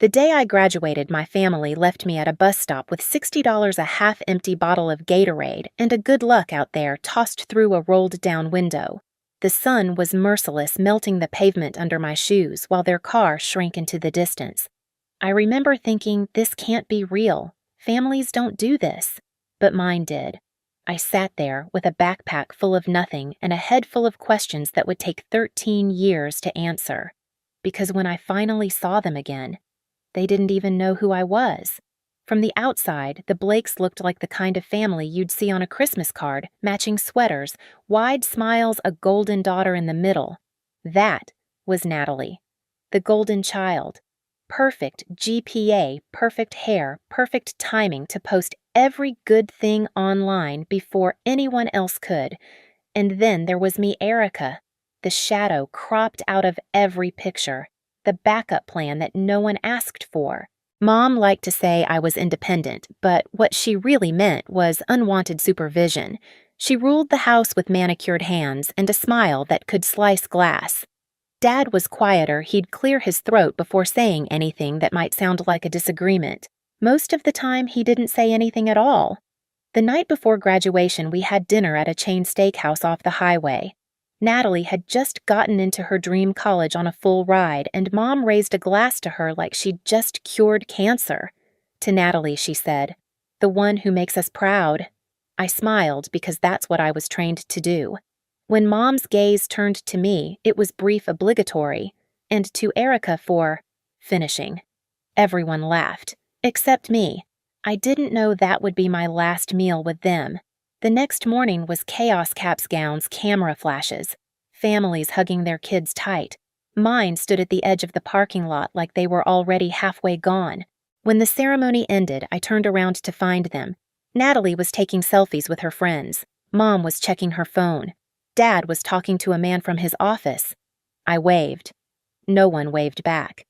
The day I graduated, my family left me at a bus stop with $60 a half-empty bottle of Gatorade and a good luck out there tossed through a rolled-down window. The sun was merciless, melting the pavement under my shoes while their car shrank into the distance. I remember thinking, this can't be real. Families don't do this. But mine did. I sat there with a backpack full of nothing and a head full of questions that would take 13 years to answer. Because when I finally saw them again, they didn't even know who I was. From the outside, the Blakes looked like the kind of family you'd see on a Christmas card, matching sweaters, wide smiles, a golden daughter in the middle. That was Natalie, the golden child. Perfect GPA, perfect hair, perfect timing to post every good thing online before anyone else could. And then there was me, Erica, the shadow cropped out of every picture, the backup plan that no one asked for. Mom liked to say I was independent, but what she really meant was unwanted supervision. She ruled the house with manicured hands and a smile that could slice glass. Dad was quieter. He'd clear his throat before saying anything that might sound like a disagreement. Most of the time, he didn't say anything at all. The night before graduation, we had dinner at a chain steakhouse off the highway. Natalie had just gotten into her dream college on a full ride, and Mom raised a glass to her like she'd just cured cancer. To Natalie, she said, "The one who makes us proud." I smiled because that's what I was trained to do. When Mom's gaze turned to me, it was brief, obligatory, and to Erica for finishing. Everyone laughed, except me. I didn't know that would be my last meal with them. The next morning was chaos, caps, gowns, camera flashes, families hugging their kids tight. Mine stood at the edge of the parking lot like they were already halfway gone. When the ceremony ended, I turned around to find them. Natalie was taking selfies with her friends. Mom was checking her phone. Dad was talking to a man from his office. I waved. No one waved back.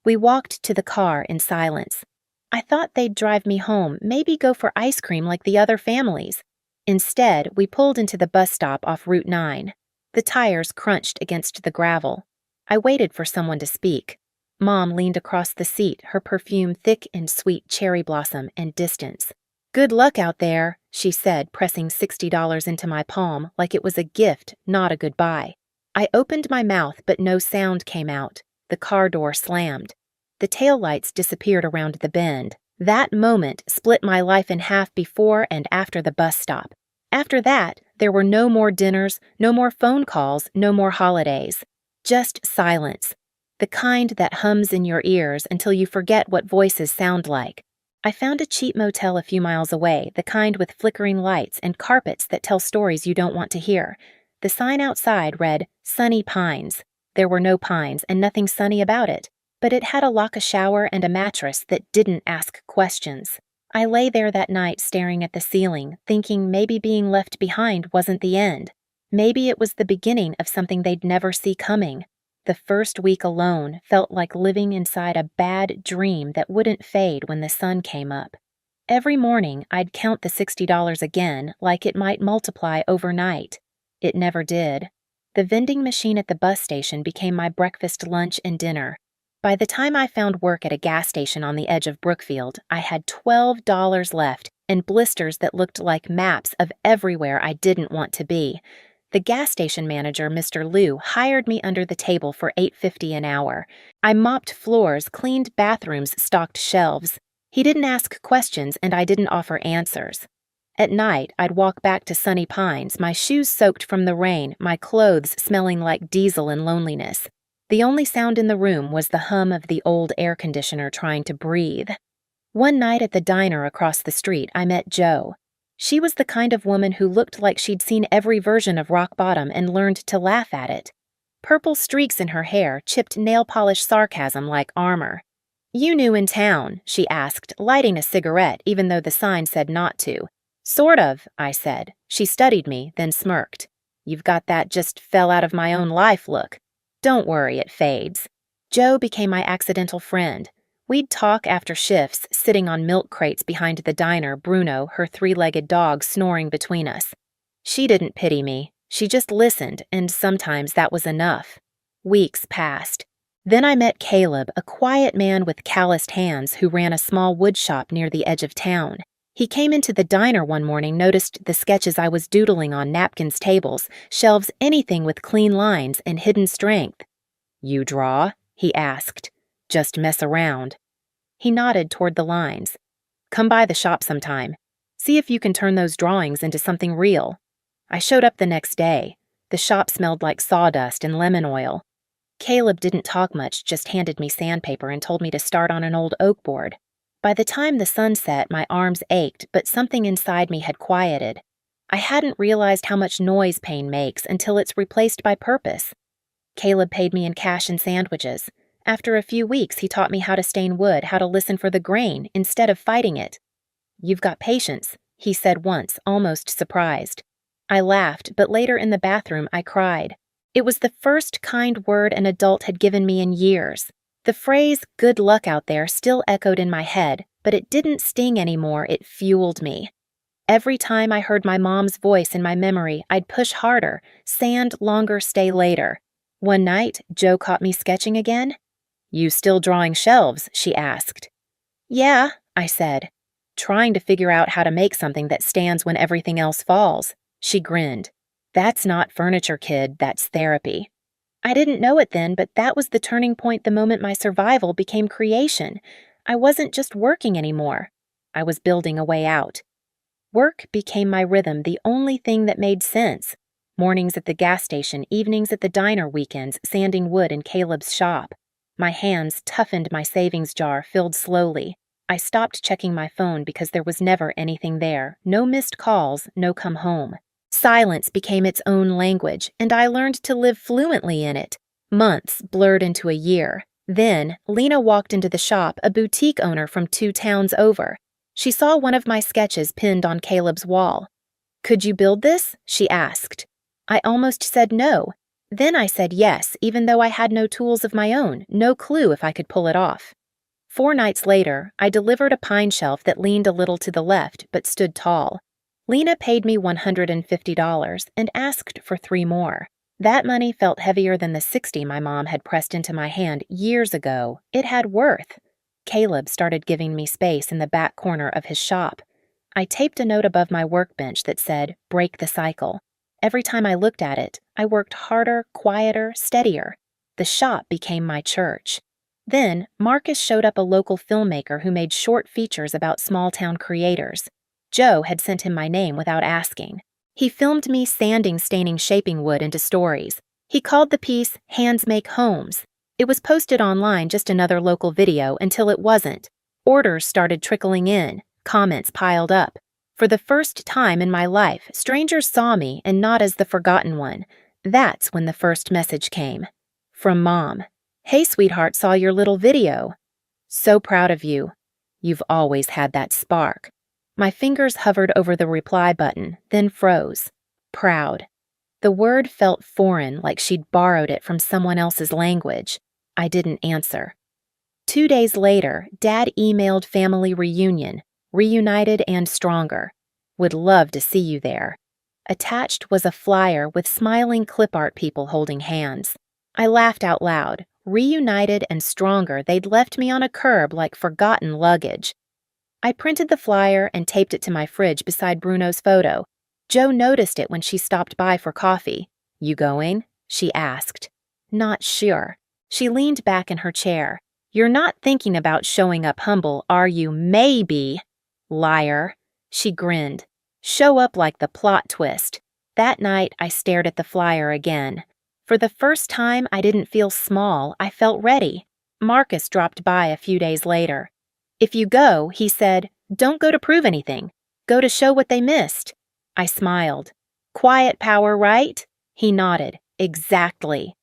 We walked to the car in silence. I thought they'd drive me home, maybe go for ice cream like the other families. Instead, we pulled into the bus stop off Route 9. The tires crunched against the gravel. I waited for someone to speak. Mom leaned across the seat, her perfume thick and sweet cherry blossom and distance. "Good luck out there," she said, pressing $60 into my palm like it was a gift, not a goodbye. I opened my mouth, but no sound came out. The car door slammed. The taillights disappeared around the bend. That moment split my life in half before and after the bus stop. After that, there were no more dinners, no more phone calls, no more holidays. Just silence. The kind that hums in your ears until you forget what voices sound like. I found a cheap motel a few miles away, the kind with flickering lights and carpets that tell stories you don't want to hear. The sign outside read, "Sunny Pines." There were no pines and nothing sunny about it, but it had a lock, a shower, and a mattress that didn't ask questions. I lay there that night staring at the ceiling, thinking maybe being left behind wasn't the end. Maybe it was the beginning of something they'd never see coming. The first week alone felt like living inside a bad dream that wouldn't fade when the sun came up. Every morning, I'd count the $60 again like it might multiply overnight. It never did. The vending machine at the bus station became my breakfast, lunch, and dinner. By the time I found work at a gas station on the edge of Brookfield, I had $12 left and blisters that looked like maps of everywhere I didn't want to be. The gas station manager, Mr. Liu, hired me under the table for $8.50 an hour. I mopped floors, cleaned bathrooms, stocked shelves. He didn't ask questions, and I didn't offer answers. At night, I'd walk back to Sunny Pines, my shoes soaked from the rain, my clothes smelling like diesel and loneliness. The only sound in the room was the hum of the old air conditioner trying to breathe. One night at the diner across the street, I met Jo. She was the kind of woman who looked like she'd seen every version of rock bottom and learned to laugh at it. Purple streaks in her hair chipped nail polish sarcasm like armor. "You new in town?" she asked, lighting a cigarette even though the sign said not to. "Sort of," I said. She studied me, then smirked. "You've got that just fell out of my own life look. Don't worry, it fades." Jo became my accidental friend. We'd talk after shifts, sitting on milk crates behind the diner, Bruno, her three-legged dog, snoring between us. She didn't pity me. She just listened, and sometimes that was enough. Weeks passed. Then I met Caleb, a quiet man with calloused hands who ran a small wood shop near the edge of town. He came into the diner one morning, noticed the sketches I was doodling on napkins, tables, shelves, anything with clean lines and hidden strength. "You draw?" he asked. "Just mess around." He nodded toward the lines. "Come by the shop sometime. See if you can turn those drawings into something real." I showed up the next day. The shop smelled like sawdust and lemon oil. Caleb didn't talk much, just handed me sandpaper and told me to start on an old oak board. By the time the sun set, my arms ached, but something inside me had quieted. I hadn't realized how much noise pain makes until it's replaced by purpose. Caleb paid me in cash and sandwiches. After a few weeks, he taught me how to stain wood, how to listen for the grain instead of fighting it. "You've got patience," he said once, almost surprised. I laughed, but later in the bathroom, I cried. It was the first kind word an adult had given me in years. The phrase, "good luck out there," still echoed in my head, but it didn't sting anymore, it fueled me. Every time I heard my mom's voice in my memory, I'd push harder, sand longer, stay later. One night, Jo caught me sketching again. "You still drawing shelves?" she asked. "Yeah," I said, trying to figure out how to make something that stands when everything else falls. She grinned. "That's not furniture, kid, that's therapy." I didn't know it then, but that was the turning point, the moment my survival became creation. I wasn't just working anymore. I was building a way out. Work became my rhythm, the only thing that made sense. Mornings at the gas station, evenings at the diner, weekends sanding wood in Caleb's shop. My hands toughened, my savings jar filled slowly. I stopped checking my phone because there was never anything there. No missed calls, no come home. Silence became its own language, and I learned to live fluently in it. Months blurred into a year. Then, Lena walked into the shop, a boutique owner from 2 towns over. She saw one of my sketches pinned on Caleb's wall. "Could you build this?" she asked. I almost said no. Then I said yes, even though I had no tools of my own, no clue if I could pull it off. 4 nights later, I delivered a pine shelf that leaned a little to the left but stood tall. Lena paid me $150 and asked for 3 more. That money felt heavier than the $60 my mom had pressed into my hand years ago. It had worth. Caleb started giving me space in the back corner of his shop. I taped a note above my workbench that said, "Break the cycle." Every time I looked at it, I worked harder, quieter, steadier. The shop became my church. Then, Marcus showed up, a local filmmaker who made short features about small-town creators. Jo had sent him my name without asking. He filmed me sanding, staining, shaping wood into stories. He called the piece "Hands Make Homes." It was posted online, just another local video, until it wasn't. Orders started trickling in. Comments piled up. For the first time in my life, strangers saw me and not as the forgotten one. That's when the first message came. From Mom. "Hey, sweetheart, saw your little video. So proud of you. You've always had that spark." My fingers hovered over the reply button, then froze. Proud. The word felt foreign, like she'd borrowed it from someone else's language. I didn't answer. 2 days later, Dad emailed family reunion, reunited and stronger. "Would love to see you there." Attached was a flyer with smiling clip art people holding hands. I laughed out loud. Reunited and stronger, they'd left me on a curb like forgotten luggage. I printed the flyer and taped it to my fridge beside Bruno's photo. Jo noticed it when she stopped by for coffee. "You going?" she asked. Not sure. She leaned back in her chair. "You're not thinking about showing up humble, are you? Maybe." "Liar." She grinned. "Show up like the plot twist." That night, I stared at the flyer again. For the first time, I didn't feel small. I felt ready. Marcus dropped by a few days later. "If you go," he said, "don't go to prove anything. Go to show what they missed." I smiled. "Quiet power, right?" He nodded. "Exactly."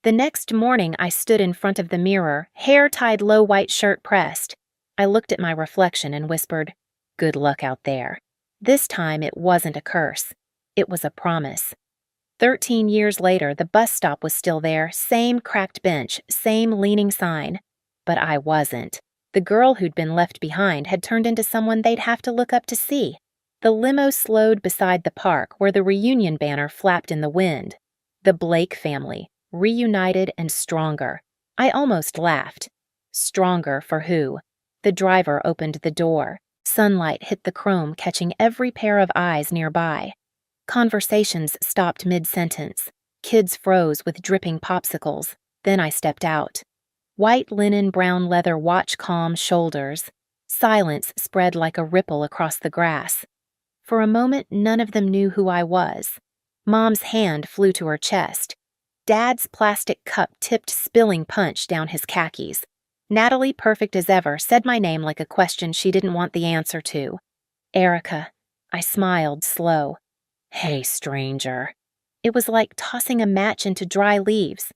The next morning, I stood in front of the mirror, hair tied low, white shirt pressed. I looked at my reflection and whispered, "Good luck out there." This time, it wasn't a curse. It was a promise. 13 years later, the bus stop was still there, same cracked bench, same leaning sign. But I wasn't. The girl who'd been left behind had turned into someone they'd have to look up to see. The limo slowed beside the park where the reunion banner flapped in the wind. The Blake family, reunited and stronger. I almost laughed. Stronger for who? The driver opened the door. Sunlight hit the chrome, catching every pair of eyes nearby. Conversations stopped mid-sentence. Kids froze with dripping popsicles. Then I stepped out. White linen, brown leather watch calm shoulders. Silence spread like a ripple across the grass. For a moment, none of them knew who I was. Mom's hand flew to her chest. Dad's plastic cup tipped spilling punch down his khakis. Natalie, perfect as ever, said my name like a question she didn't want the answer to. Erica. I smiled, slow. Hey, stranger. It was like tossing a match into dry leaves.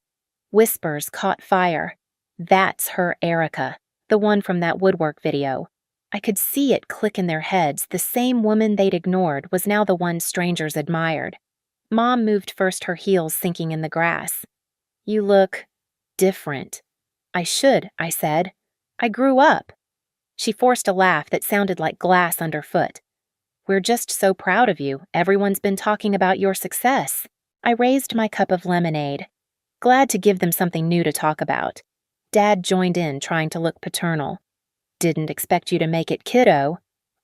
Whispers caught fire. That's her Erica, the one from that woodwork video. I could see it click in their heads. The same woman they'd ignored was now the one strangers admired. Mom moved first, her heels sinking in the grass. You look different. I should, I said. I grew up. She forced a laugh that sounded like glass underfoot. We're just so proud of you. Everyone's been talking about your success. I raised my cup of lemonade. Glad to give them something new to talk about. Dad joined in, trying to look paternal. Didn't expect you to make it, kiddo.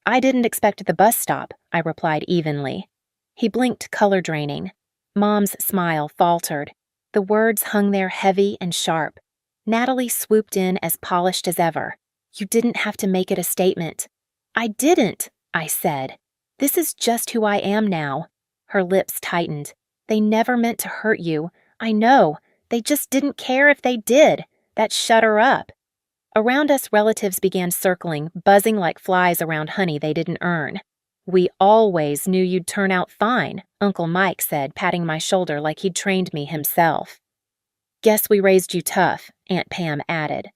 I didn't expect the bus stop, I replied evenly. He blinked, color draining. Mom's smile faltered. The words hung there heavy and sharp. Natalie swooped in, as polished as ever. You didn't have to make it a statement. I didn't, I said. This is just who I am now. Her lips tightened. They never meant to hurt you. I know. They just didn't care if they did. That shut her up. Around us, relatives began circling, buzzing like flies around honey they didn't earn. We always knew you'd turn out fine, Uncle Mike said, patting my shoulder like he'd trained me himself. Guess we raised you tough, Aunt Pam added.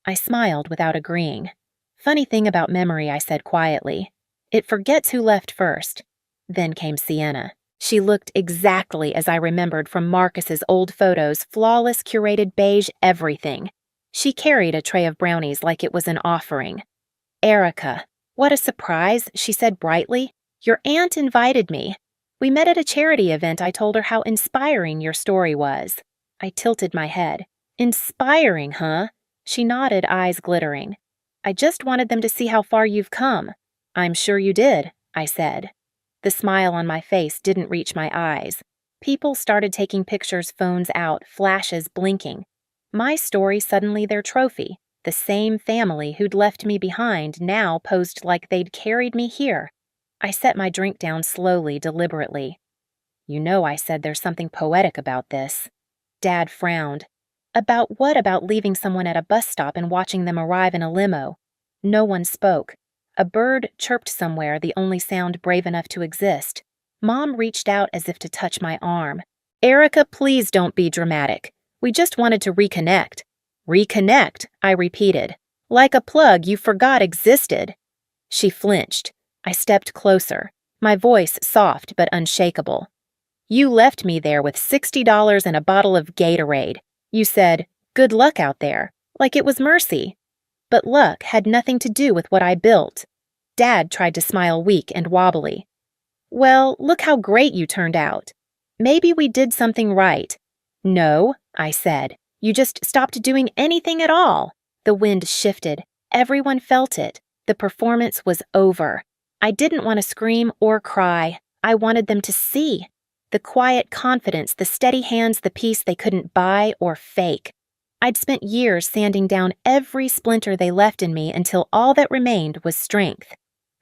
I smiled without agreeing. Funny thing about memory, I said quietly. It forgets who left first. Then came Sienna. She looked exactly as I remembered from Marcus's old photos, flawless, curated beige everything. She carried a tray of brownies like it was an offering. Erica, what a surprise, she said brightly. Your aunt invited me. We met at a charity event. I told her how inspiring your story was. I tilted my head. Inspiring, huh? She nodded, eyes glittering. I just wanted them to see how far you've come. I'm sure you did, I said. The smile on my face didn't reach my eyes. People started taking pictures, phones out, flashes blinking. My story suddenly their trophy. The same family who'd left me behind now posed like they'd carried me here. I set my drink down slowly, deliberately. You know, I said, there's something poetic about this. Dad frowned. About what? About leaving someone at a bus stop and watching them arrive in a limo? No one spoke. A bird chirped somewhere, the only sound brave enough to exist. Mom reached out as if to touch my arm. Erica, please don't be dramatic. We just wanted to reconnect. Reconnect, I repeated. Like a plug you forgot existed. She flinched. I stepped closer, my voice soft but unshakable. You left me there with $60 and a bottle of Gatorade. You said, good luck out there, like it was mercy. But luck had nothing to do with what I built. Dad tried to smile weak and wobbly. Well, look how great you turned out. Maybe we did something right. No, I said. You just stopped doing anything at all. The wind shifted. Everyone felt it. The performance was over. I didn't want to scream or cry. I wanted them to see. The quiet confidence, the steady hands, the peace they couldn't buy or fake. I'd spent years sanding down every splinter they left in me until all that remained was strength.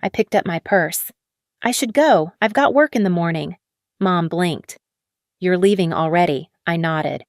I picked up my purse. I should go. I've got work in the morning. Mom blinked. You're leaving already, I nodded.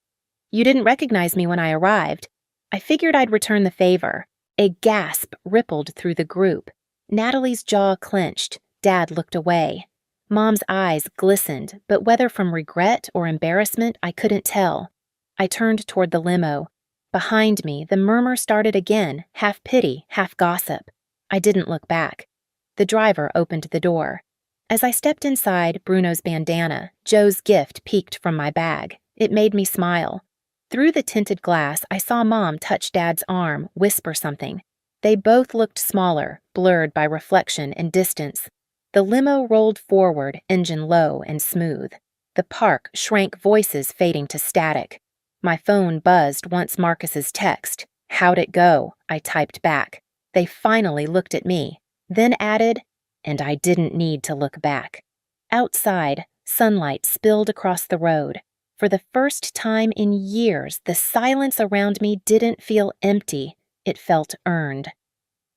You didn't recognize me when I arrived. I figured I'd return the favor. A gasp rippled through the group. Natalie's jaw clenched. Dad looked away. Mom's eyes glistened, but whether from regret or embarrassment, I couldn't tell. I turned toward the limo. Behind me, the murmur started again, half pity, half gossip. I didn't look back. The driver opened the door. As I stepped inside, Bruno's bandana, Joe's gift, peeked from my bag. It made me smile. Through the tinted glass, I saw Mom touch Dad's arm, whisper something. They both looked smaller, blurred by reflection and distance. The limo rolled forward, engine low and smooth. The park shrank, voices fading to static. My phone buzzed once Marcus's text. "How'd it go?" I typed back. They finally looked at me, then added, and I didn't need to look back. Outside, sunlight spilled across the road. For the first time in years, the silence around me didn't feel empty. It felt earned.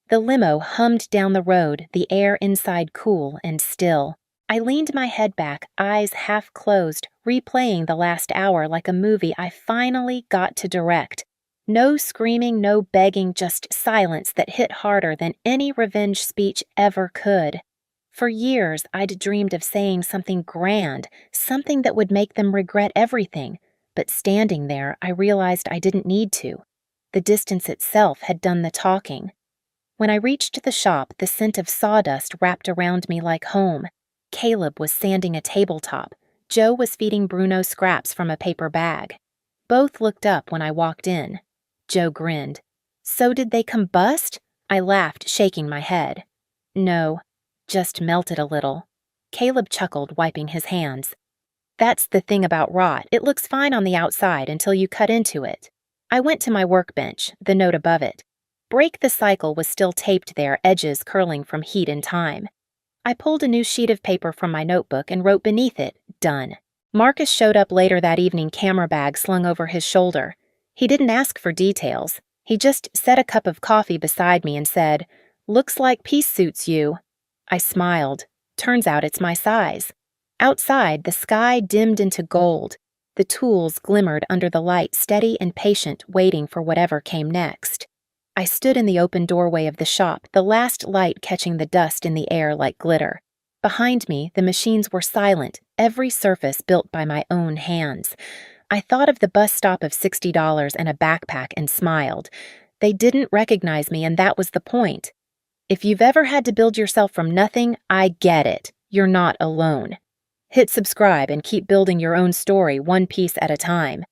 The limo hummed down the road, the air inside cool and still. I leaned my head back, eyes half closed, replaying the last hour like a movie I finally got to direct. No screaming, no begging, just silence that hit harder than any revenge speech ever could. For years, I'd dreamed of saying something grand, something that would make them regret everything. But standing there, I realized I didn't need to. The distance itself had done the talking. When I reached the shop, the scent of sawdust wrapped around me like home. Caleb was sanding a tabletop. Joe was feeding Bruno scraps from a paper bag. Both looked up when I walked in. Joe grinned. "So did they combust?" I laughed, shaking my head. "No, just melted a little." Caleb chuckled, wiping his hands. "That's the thing about rot. It looks fine on the outside until you cut into it." I went to my workbench, the note above it. "Break the cycle" was still taped there, edges curling from heat and time. I pulled a new sheet of paper from my notebook and wrote beneath it, "Done." Marcus showed up later that evening, camera bag slung over his shoulder. He didn't ask for details. He just set a cup of coffee beside me and said, "Looks like peace suits you." I smiled. Turns out it's my size. Outside, the sky dimmed into gold. The tools glimmered under the light, steady and patient, waiting for whatever came next. I stood in the open doorway of the shop, the last light catching the dust in the air like glitter. Behind me, the machines were silent, every surface built by my own hands. I thought of the bus stop of $60 and a backpack and smiled. They didn't recognize me, and that was the point. If you've ever had to build yourself from nothing, I get it. You're not alone. Hit subscribe and keep building your own story one piece at a time.